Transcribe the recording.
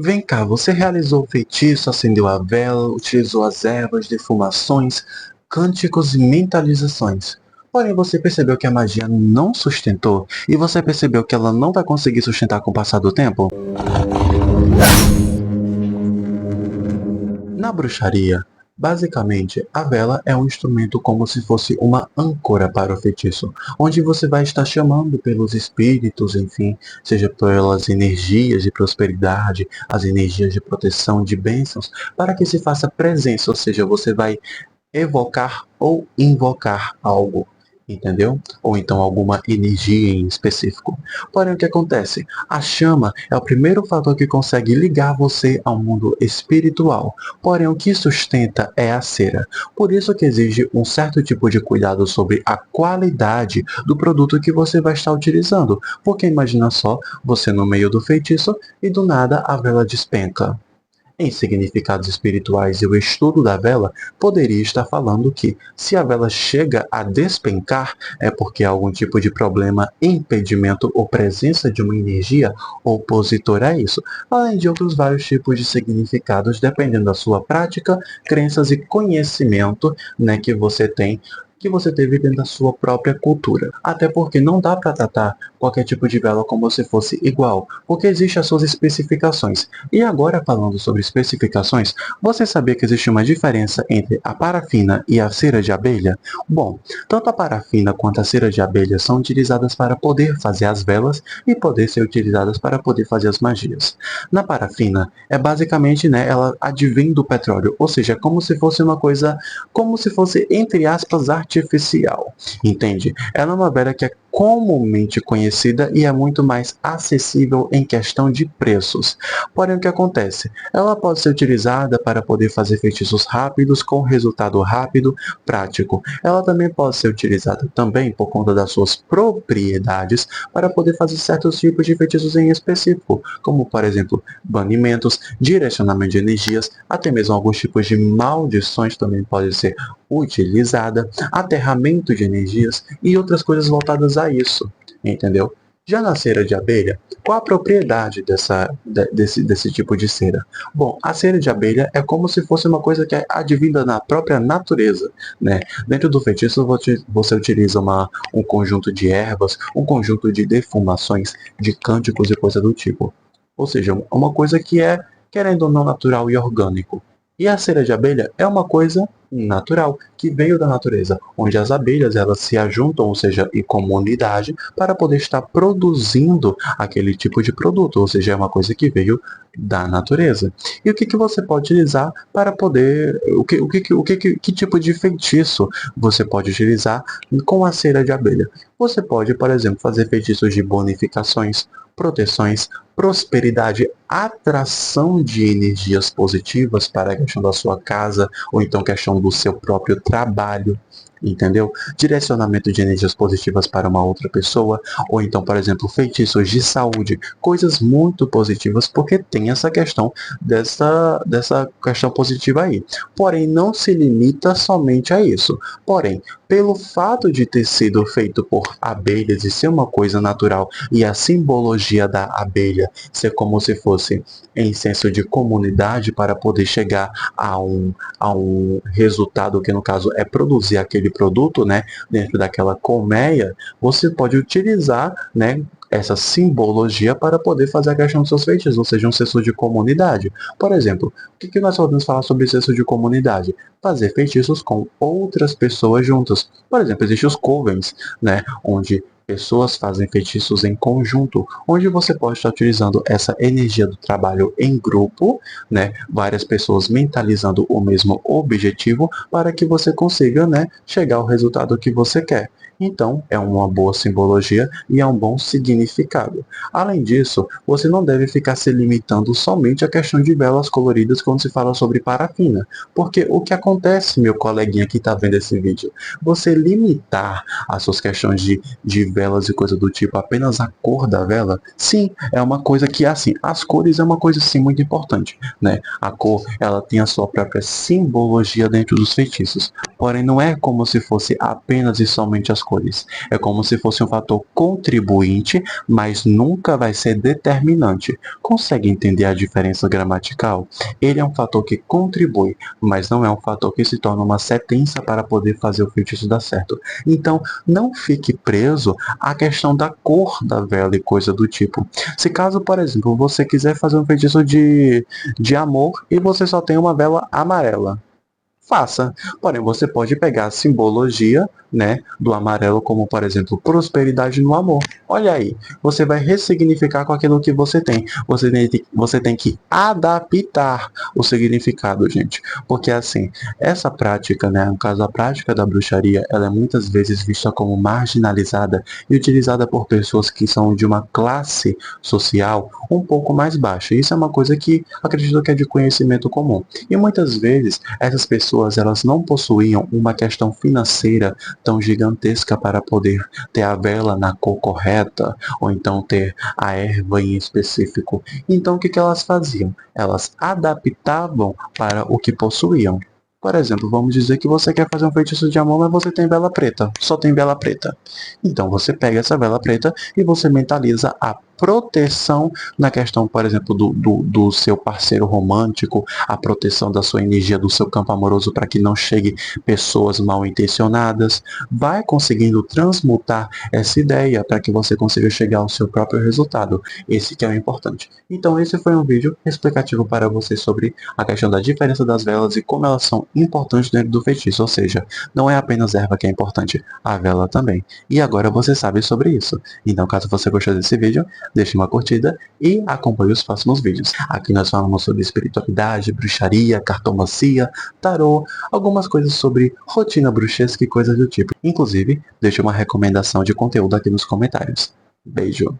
Vem cá, você realizou o feitiço, acendeu a vela, utilizou as ervas, defumações, cânticos e mentalizações. Porém, você percebeu que a magia não sustentou e você percebeu que ela não vai conseguir sustentar com o passar do tempo? Na bruxaria, basicamente, a vela é um instrumento como se fosse uma âncora para o feitiço, onde você vai estar chamando pelos espíritos, enfim, seja pelas energias de prosperidade, as energias de proteção, de bênçãos, para que se faça presença, ou seja, você vai evocar ou invocar algo, entendeu? Ou então alguma energia em específico. Porém, o que acontece? A chama é o primeiro fator que consegue ligar você ao mundo espiritual. Porém, o que sustenta é a cera. Por isso que exige um certo tipo de cuidado sobre a qualidade do produto que você vai estar utilizando. Porque imagina só, você no meio do feitiço e do nada a vela despenca. Em significados espirituais e o estudo da vela poderia estar falando que, se a vela chega a despencar, é porque há algum tipo de problema, impedimento ou presença de uma energia opositora a isso, além de outros vários tipos de significados, dependendo da sua prática, crenças e conhecimento, né, que você teve dentro da sua própria cultura. Até porque não dá para tratar qualquer tipo de vela como se fosse igual, porque existem as suas especificações. E agora, falando sobre especificações, você sabia que existe uma diferença entre a parafina e a cera de abelha? Bom, tanto a parafina quanto a cera de abelha são utilizadas para poder fazer as velas e poder ser utilizadas para poder fazer as magias. Na parafina, é basicamente, né, ela advém do petróleo, ou seja, é como se fosse uma coisa, como se fosse, entre aspas, artificial, entende? Ela é uma vela que é comumente conhecida e é muito mais acessível em questão de preços. Porém, o que acontece? Ela pode ser utilizada para poder fazer feitiços rápidos com resultado rápido, prático. Ela também pode ser utilizada também por conta das suas propriedades para poder fazer certos tipos de feitiços em específico, como por exemplo, banimentos, direcionamento de energias, até mesmo alguns tipos de maldições também podem ser utilizada, aterramento de energias e outras coisas voltadas a isso, entendeu? Já na cera de abelha, qual a propriedade desse tipo de cera? Bom, a cera de abelha é como se fosse uma coisa que é advinda na própria natureza, né? Dentro do feitiço você utiliza um conjunto de ervas, um conjunto de defumações, de cânticos e coisa do tipo. Ou seja, uma coisa que é, querendo ou não, natural e orgânico. E a cera de abelha é uma coisa natural, que veio da natureza, onde as abelhas elas se ajuntam, ou seja, em comunidade, para poder estar produzindo aquele tipo de produto, ou seja, é uma coisa que veio da natureza. E o que você pode utilizar para poder, que tipo de feitiço você pode utilizar com a cera de abelha? Você pode, por exemplo, fazer feitiços de bonificações, proteções, prosperidade, atração de energias positivas para a questão da sua casa, ou então questão do seu próprio trabalho, entendeu? Direcionamento de energias positivas para uma outra pessoa, ou então, por exemplo, feitiços de saúde, coisas muito positivas, porque tem essa questão dessa questão positiva aí. Porém, não se limita somente a isso. Porém, pelo fato de ter sido feito por abelhas e ser uma coisa natural e a simbologia da abelha ser como se fosse em senso de comunidade para poder chegar a um resultado que no caso é produzir aquele produto, né, dentro daquela colmeia, você pode utilizar, né, essa simbologia para poder fazer a questão dos seus feitiços, ou seja, um senso de comunidade. Por exemplo, o que nós podemos falar sobre senso de comunidade? Fazer feitiços com outras pessoas juntas. Por exemplo, existem os covens, né, onde pessoas fazem feitiços em conjunto, onde você pode estar utilizando essa energia do trabalho em grupo, né, várias pessoas mentalizando o mesmo objetivo para que você consiga, né, chegar ao resultado que você quer. Então, é uma boa simbologia e é um bom significado. Além disso, você não deve ficar se limitando somente à questão de velas coloridas quando se fala sobre parafina. Porque o que acontece, meu coleguinha que está vendo esse vídeo, você limitar as suas questões de velas e coisa do tipo apenas a cor da vela, sim, é uma coisa que, assim, as cores é uma coisa, sim, muito importante, né? A cor, ela tem a sua própria simbologia dentro dos feitiços. Porém, não é como se fosse apenas e somente as cores. É como se fosse um fator contribuinte, mas nunca vai ser determinante. Consegue entender a diferença gramatical? Ele é um fator que contribui, mas não é um fator que se torna uma sentença para poder fazer o feitiço dar certo. Então, não fique preso à questão da cor da vela e coisa do tipo. Se caso, por exemplo, você quiser fazer um feitiço de amor e você só tem uma vela amarela, faça. Porém, você pode pegar a simbologia, né, do amarelo, como por exemplo, prosperidade no amor. Olha aí, você vai ressignificar com aquilo que você tem. Você tem que adaptar o significado, gente. Porque assim, essa prática, né, no caso a prática da bruxaria, ela é muitas vezes vista como marginalizada e utilizada por pessoas que são de uma classe social um pouco mais baixa. Isso é uma coisa que acredito que é de conhecimento comum. E muitas vezes essas pessoas elas não possuíam uma questão financeira tão gigantesca para poder ter a vela na cor correta ou então ter a erva em específico. Então o que que elas faziam? Elas adaptavam para o que possuíam. Por exemplo, vamos dizer que você quer fazer um feitiço de amor, mas você tem vela preta, só tem vela preta. Então você pega essa vela preta e você mentaliza a proteção na questão, por exemplo, do seu parceiro romântico, a proteção da sua energia, do seu campo amoroso para que não chegue pessoas mal intencionadas. Vai conseguindo transmutar essa ideia para que você consiga chegar ao seu próprio resultado. Esse que é o importante. Então esse foi um vídeo explicativo para você sobre a questão da diferença das velas e como elas são importantes dentro do feitiço, ou seja, não é apenas a erva que é importante, a vela também. E agora você sabe sobre isso. Então caso você gostou desse vídeo, deixe uma curtida e acompanhe os próximos vídeos. Aqui nós falamos sobre espiritualidade, bruxaria, cartomancia, tarô, algumas coisas sobre rotina bruxesca e coisas do tipo. Inclusive, deixe uma recomendação de conteúdo aqui nos comentários. Beijo.